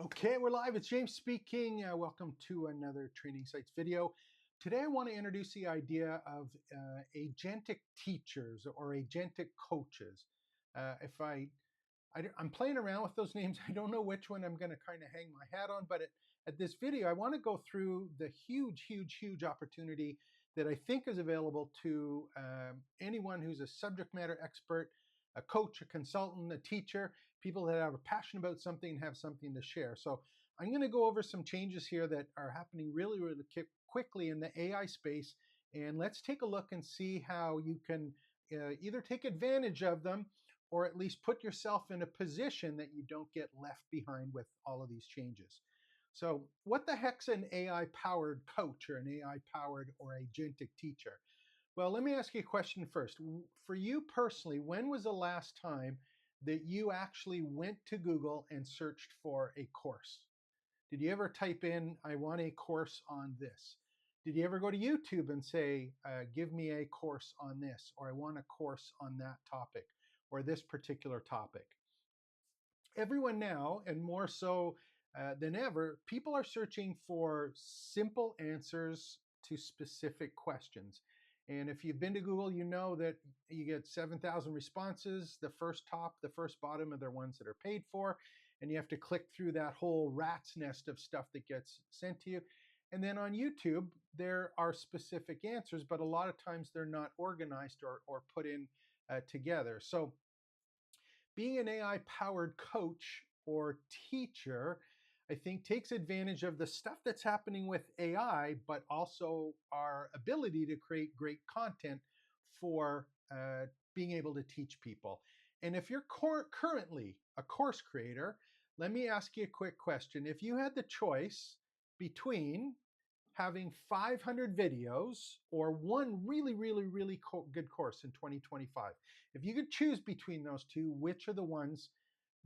Okay, we're live. It's James speaking. Welcome to another Training Sites video. Today I want to introduce the idea of agentic teachers or agentic coaches. I'm playing around with those names. I don't know which one I'm going to kind of hang my hat on, but at this video, I want to go through the huge opportunity that I think is available to anyone who's a subject matter expert, a coach, a consultant, a teacher, people that are passionate about something and have something to share. So I'm going to go over some changes here that are happening really quickly in the AI space. And let's take a look and see how you can either take advantage of them or at least put yourself in a position that you don't get left behind with all of these changes. So what the heck's an AI-powered coach or an AI-powered or agentic teacher? Well, let me ask you a question first. For you personally, when was the last time that you actually went to Google and searched for a course? Did you ever type in, I want a course on this? Did you ever go to YouTube and say, give me a course on this, or I want a course on that topic, or this particular topic? Everyone now, and more so than ever, people are searching for simple answers to specific questions. And if you've been to Google, you know that you get 7,000 responses. The first top, the first bottom are the ones that are paid for. And you have to click through that whole rat's nest of stuff that gets sent to you. And then on YouTube, there are specific answers, but a lot of times they're not organized or put in together. So being an AI-powered coach or teacher, I think takes advantage of the stuff that's happening with AI, but also our ability to create great content for being able to teach people. And if you're currently a course creator, let me ask you a quick question. If you had the choice between having 500 videos or one really good course in 2025, if you could choose between those two, which are the ones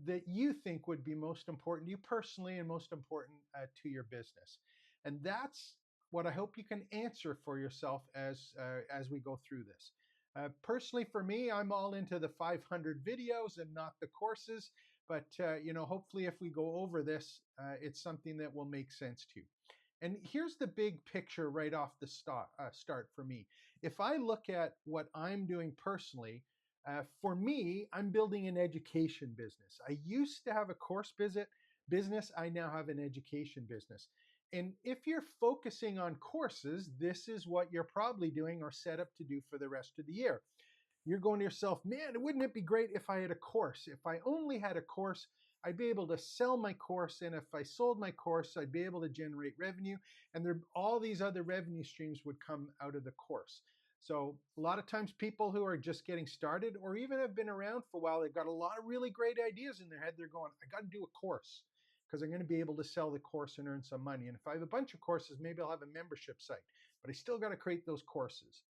that you think would be most important to you personally and most important to your business? And that's what I hope you can answer for yourself as we go through this. Personally, for me, I'm all into the 500 videos and not the courses. But hopefully, if we go over this, it's something that will make sense to you. And here's the big picture right off the start for me. If I look at what I'm doing personally, for me, I'm building an education business. I used to have a course business. I now have an education business. And if you're focusing on courses, this is what you're probably doing or set up to do for the rest of the year. You're going to yourself, man, wouldn't it be great if I had a course? If I only had a course, I'd be able to sell my course. And if I sold my course, I'd be able to generate revenue. And all these other revenue streams would come out of the course. So a lot of times people who are just getting started or even have been around for a while, they've got a lot of really great ideas in their head. They're going, I got to do a course because I'm going to be able to sell the course and earn some money. And if I have a bunch of courses, maybe I'll have a membership site, but I still got to create those courses.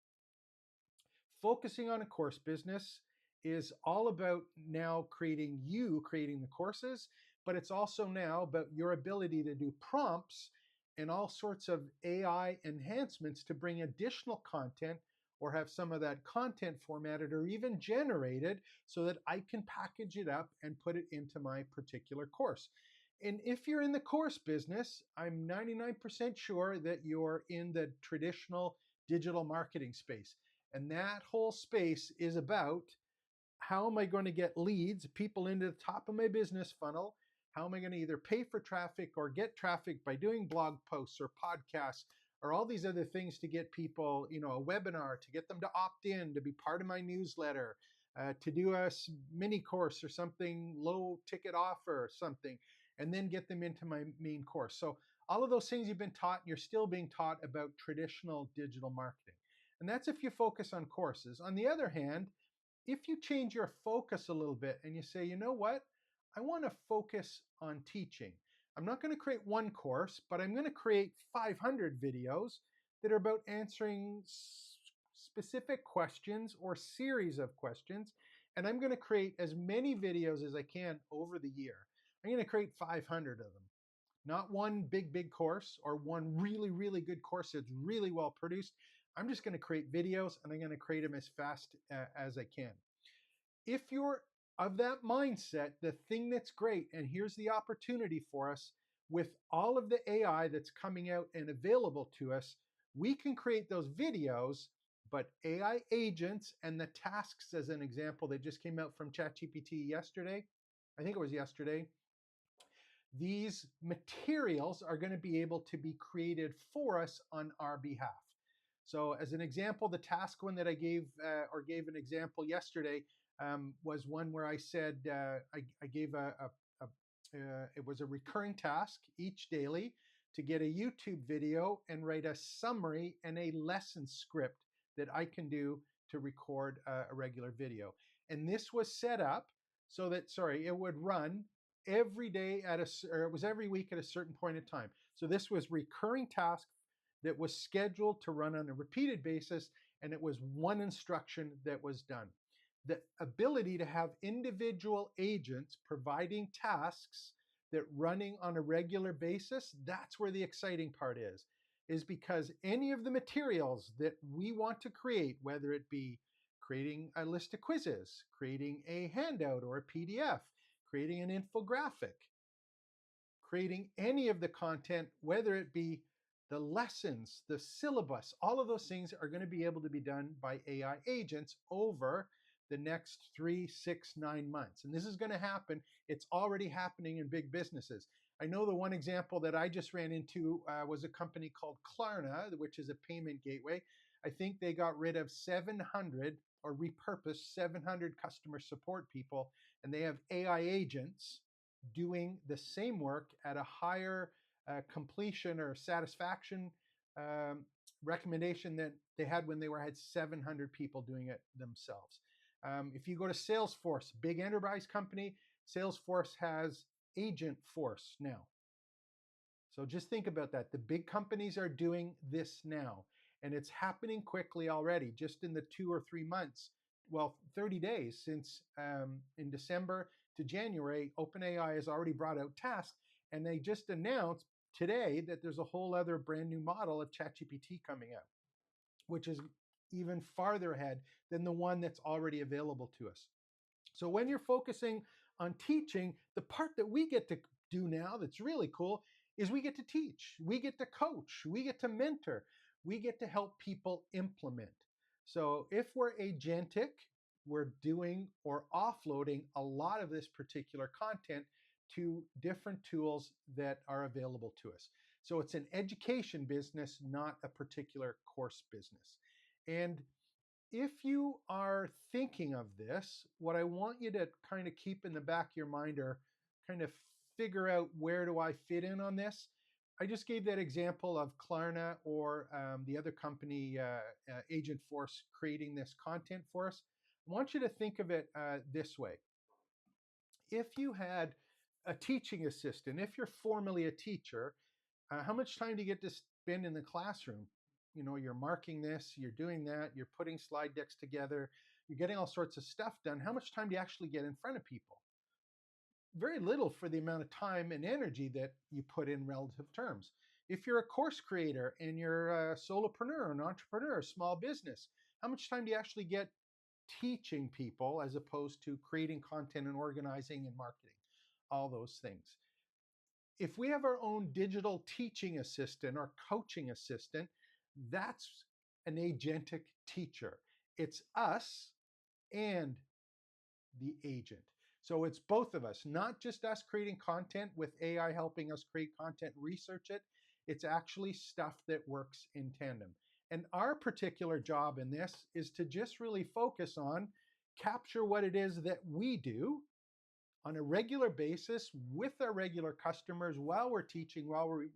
Focusing on a course business is all about now creating the courses, but it's also now about your ability to do prompts and all sorts of AI enhancements to bring additional content or have some of that content formatted or even generated so that I can package it up and put it into my particular course. And if you're in the course business, I'm 99% sure that you're in the traditional digital marketing space. And that whole space is about how am I going to get leads, people into the top of my business funnel? How am I going to either pay for traffic or get traffic by doing blog posts or podcasts or all these other things to get people, a webinar, to get them to opt in, to be part of my newsletter, to do a mini course or something, low ticket offer or something, and then get them into my main course. So all of those things you've been taught, you're still being taught about traditional digital marketing. And that's if you focus on courses. On the other hand, if you change your focus a little bit and you say, you know what, I want to focus on teaching. I'm not going to create one course, but I'm going to create 500 videos that are about answering specific questions or series of questions. And I'm going to create as many videos as I can over the year. I'm going to create 500 of them. Not one big course or one really good course that's really well produced. I'm just going to create videos and I'm going to create them as fast as I can. If you're of that mindset, the thing that's great, and here's the opportunity for us with all of the AI that's coming out and available to us, we can create those videos, but AI agents and the tasks, as an example, that just came out from ChatGPT yesterday. I think it was yesterday. These materials are going to be able to be created for us on our behalf. So, as an example, the task one that I gave or gave an example yesterday was one where I said I gave it was a recurring task each daily to get a YouTube video and write a summary and a lesson script that I can do to record a regular video. And this was set up so that, sorry, it would run every day or it was every week at a certain point in time. So this was recurring task that was scheduled to run on a repeated basis, and it was one instruction that was done. The ability to have individual agents providing tasks that running on a regular basis, that's where the exciting part is because any of the materials that we want to create, whether it be creating a list of quizzes, creating a handout or a PDF, creating an infographic, creating any of the content, whether it be the lessons, the syllabus, all of those things are going to be able to be done by AI agents over the next 3, 6, 9 months. And this is going to happen. It's already happening in big businesses. I know the one example that I just ran into was a company called Klarna, which is a payment gateway. I think they got rid of 700 or repurposed 700 customer support people, and they have AI agents doing the same work at a higher completion or satisfaction recommendation that they had when they had 700 people doing it themselves. If you go to Salesforce, big enterprise company, Salesforce has Agent Force now. So just think about that. The big companies are doing this now, and it's happening quickly already. Just in the 2 or 3 months, well, 30 days since in December to January, OpenAI has already brought out tasks, and they just announced today that there's a whole other brand new model of ChatGPT coming out, which is even farther ahead than the one that's already available to us. So when you're focusing on teaching, the part that we get to do now that's really cool is we get to teach, we get to coach, we get to mentor, we get to help people implement. So if we're agentic, we're doing or offloading a lot of this particular content to different tools that are available to us. So it's an education business, not a particular course business. And if you are thinking of this, what I want you to kind of keep in the back of your mind or kind of figure out, where do I fit in on this? I just gave that example of Klarna or the other company, Agent Force, creating this content for us. I want you to think of it this way. If you had a teaching assistant, if you're formally a teacher, how much time do you get to spend in the classroom? You know, you're marking this, you're doing that, you're putting slide decks together, you're getting all sorts of stuff done. How much time do you actually get in front of people? Very little for the amount of time and energy that you put in relative terms. If you're a course creator and you're a solopreneur, an entrepreneur, a small business, how much time do you actually get teaching people as opposed to creating content and organizing and marketing? All those things. If we have our own digital teaching assistant or coaching assistant, that's an agentic teacher. It's us and the agent. So it's both of us, not just us creating content with AI helping us create content, research it. It's actually stuff that works in tandem. And our particular job in this is to just really focus on capture what it is that we do on a regular basis with our regular customers while we're teaching, while we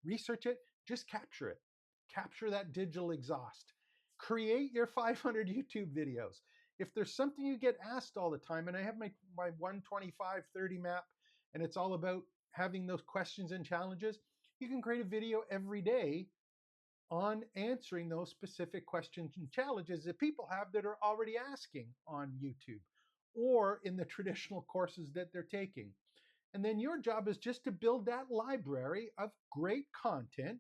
research it. Just capture it. Capture that digital exhaust. Create your 500 YouTube videos. If there's something you get asked all the time, and I have my 125/30 map, and it's all about having those questions and challenges, you can create a video every day on answering those specific questions and challenges that people have that are already asking on YouTube or in the traditional courses that they're taking. And then your job is just to build that library of great content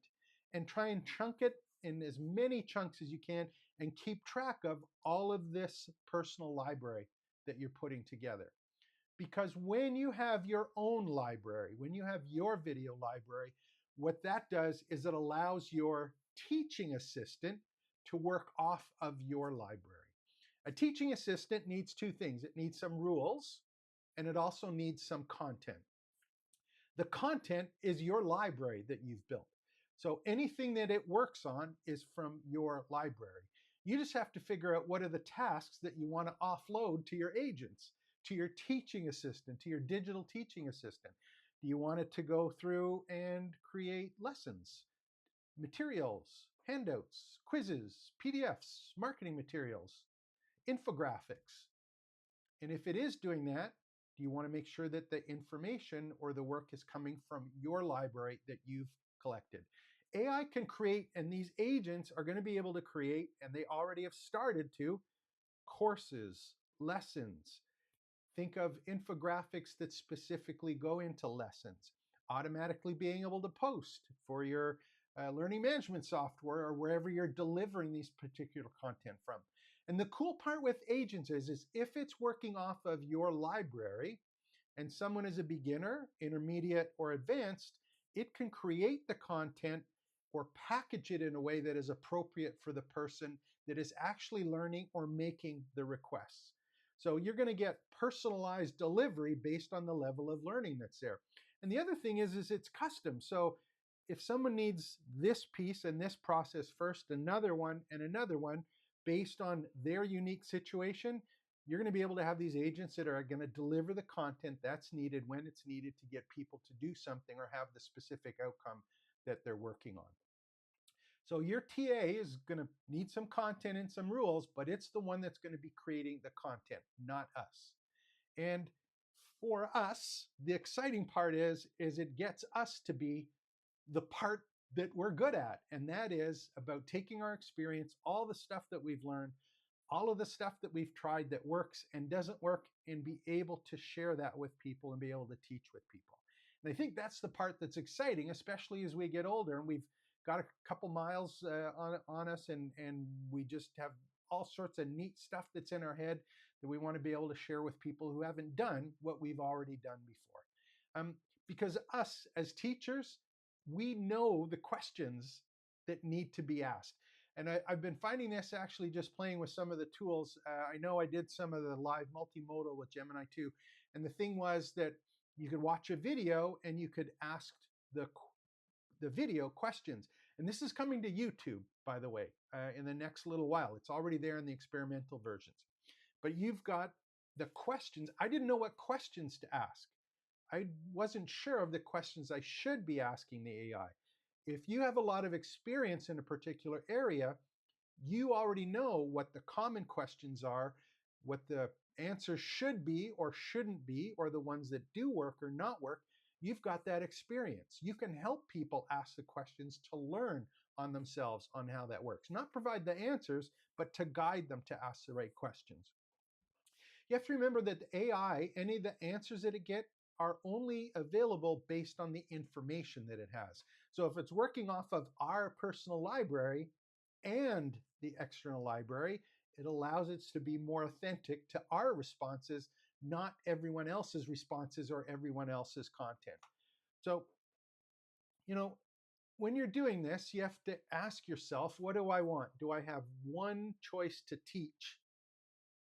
and try and chunk it in as many chunks as you can and keep track of all of this personal library that you're putting together. Because when you have your own library, when you have your video library, what that does is it allows your teaching assistant to work off of your library. A teaching assistant needs two things: it needs some rules, and it also needs some content. The content is your library that you've built. So anything that it works on is from your library. You just have to figure out what are the tasks that you want to offload to your agents, to your teaching assistant, to your digital teaching assistant. Do you want it to go through and create lessons, materials, handouts, quizzes, PDFs, marketing materials, infographics? And if it is doing that, do you want to make sure that the information or the work is coming from your library that you've collected? AI can create, and these agents are going to be able to create, and they already have started to, courses, lessons. Think of infographics that specifically go into lessons, automatically being able to post for your learning management software or wherever you're delivering these particular content from. And the cool part with agents is if it's working off of your library and someone is a beginner, intermediate, or advanced, it can create the content or package it in a way that is appropriate for the person that is actually learning or making the requests. So you're going to get personalized delivery based on the level of learning that's there. And the other thing is it's custom. So if someone needs this piece and this process first, another one and another one based on their unique situation, you're going to be able to have these agents that are going to deliver the content that's needed when it's needed to get people to do something or have the specific outcome that they're working on. So your TA is going to need some content and some rules, but it's the one that's going to be creating the content, not us. And for us, the exciting part is it gets us to be the part that we're good at. And that is about taking our experience, all the stuff that we've learned, all of the stuff that we've tried that works and doesn't work, and be able to share that with people and be able to teach with people. And I think that's the part that's exciting, especially as we get older and we've got a couple miles on us, and we just have all sorts of neat stuff that's in our head that we want to be able to share with people who haven't done what we've already done before. Because us as teachers, we know the questions that need to be asked. And I've been finding this actually just playing with some of the tools. I know I did some of the live multimodal with Gemini 2. And the thing was that you could watch a video and you could ask the video questions. And this is coming to YouTube, by the way, in the next little while. It's already there in the experimental versions. But you've got the questions. I didn't know what questions to ask. I wasn't sure of the questions I should be asking the AI. If you have a lot of experience in a particular area, you already know what the common questions are, what the answers should be or shouldn't be, or the ones that do work or not work. You've got that experience. You can help people ask the questions to learn on themselves on how that works. Not provide the answers, but to guide them to ask the right questions. You have to remember that the AI, any of the answers that it gets, are only available based on the information that it has. So if it's working off of our personal library and the external library, it allows it to be more authentic to our responses, not everyone else's responses or everyone else's content. So, when you're doing this, you have to ask yourself, what do I want? Do I have one choice to teach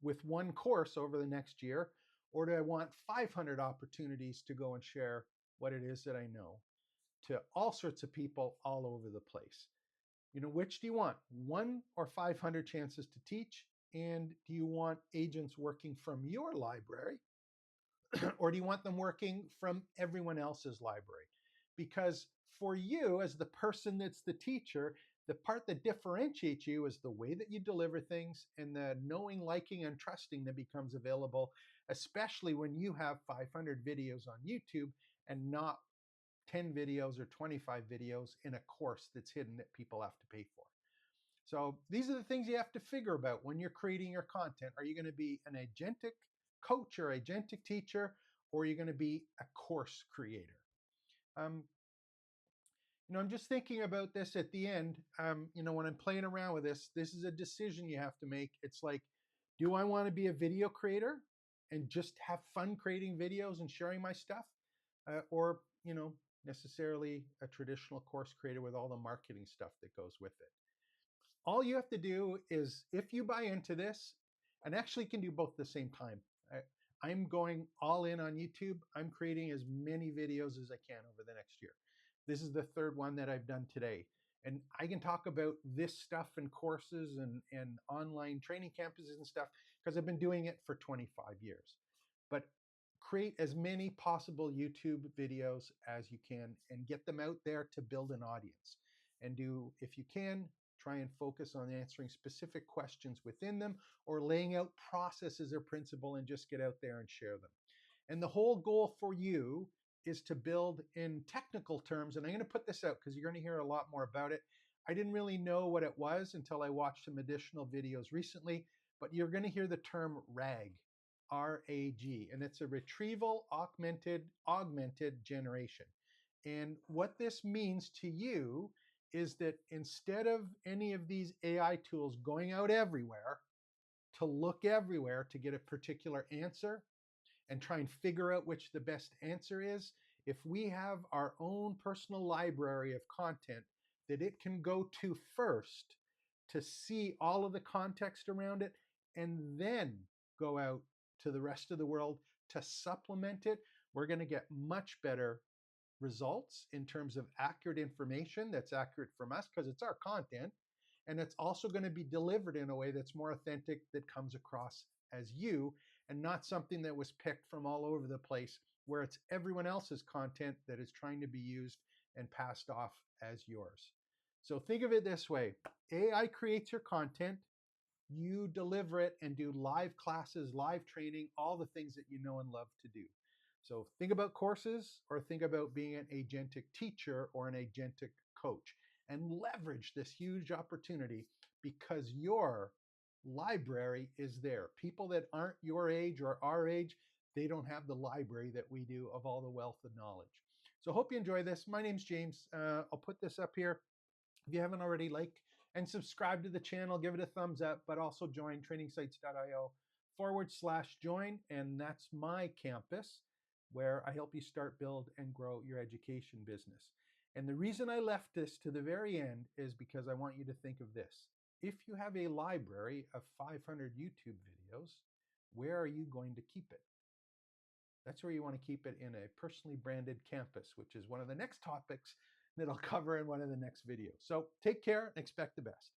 with one course over the next year? Or do I want 500 opportunities to go and share what it is that I know to all sorts of people all over the place? Which do you want? 1 or 500 chances to teach? And do you want agents working from your library or do you want them working from everyone else's library? Because for you, as the person that's the teacher, the part that differentiates you is the way that you deliver things and the knowing, liking, and trusting that becomes available, especially when you have 500 videos on YouTube and not 10 videos or 25 videos in a course that's hidden that people have to pay for. So these are the things you have to figure about when you're creating your content. Are you going to be an agentic coach or agentic teacher, or are you going to be a course creator? I'm just thinking about this at the end. When I'm playing around with this is a decision you have to make. It's like, do I want to be a video creator and just have fun creating videos and sharing my stuff, or necessarily a traditional course creator with all the marketing stuff that goes with it. All you have to do is, if you buy into this, and actually can do both at the same time. I'm going all in on YouTube. I'm creating as many videos as I can over the next year. This is the third one that I've done today. And I can talk about this stuff and courses and online training campuses and stuff because I've been doing it for 25 years. But create as many possible YouTube videos as you can and get them out there to build an audience. And do, if you can, try and focus on answering specific questions within them or laying out processes or principle and just get out there and share them. And the whole goal for you is to build in technical terms. And I'm going to put this out because you're going to hear a lot more about it. I didn't really know what it was until I watched some additional videos recently, but you're going to hear the term RAG, RAG, and it's a retrieval augmented generation. And what this means to you is that instead of any of these AI tools going out everywhere to look everywhere to get a particular answer and try and figure out which the best answer is, if we have our own personal library of content that it can go to first to see all of the context around it and then go out to the rest of the world to supplement it, we're going to get much better results in terms of accurate information that's accurate from us because it's our content. And it's also going to be delivered in a way that's more authentic, that comes across as you and not something that was picked from all over the place where it's everyone else's content that is trying to be used and passed off as yours. So think of it this way: AI creates your content, you deliver it and do live classes, live training, all the things that you know and love to do. So think about courses or think about being an agentic teacher or an agentic coach and leverage this huge opportunity because your library is there. People that aren't your age or our age, they don't have the library that we do of all the wealth of knowledge. So hope you enjoy this. My name's James. I'll put this up here. If you haven't already, like and subscribe to the channel, give it a thumbs up, but also join trainingsites.io/join. And that's my campus where I help you start, build, and grow your education business. And the reason I left this to the very end is because I want you to think of this. If you have a library of 500 YouTube videos, where are you going to keep it? That's where you want to keep it, in a personally branded campus, which is one of the next topics that I'll cover in one of the next videos. So take care and expect the best.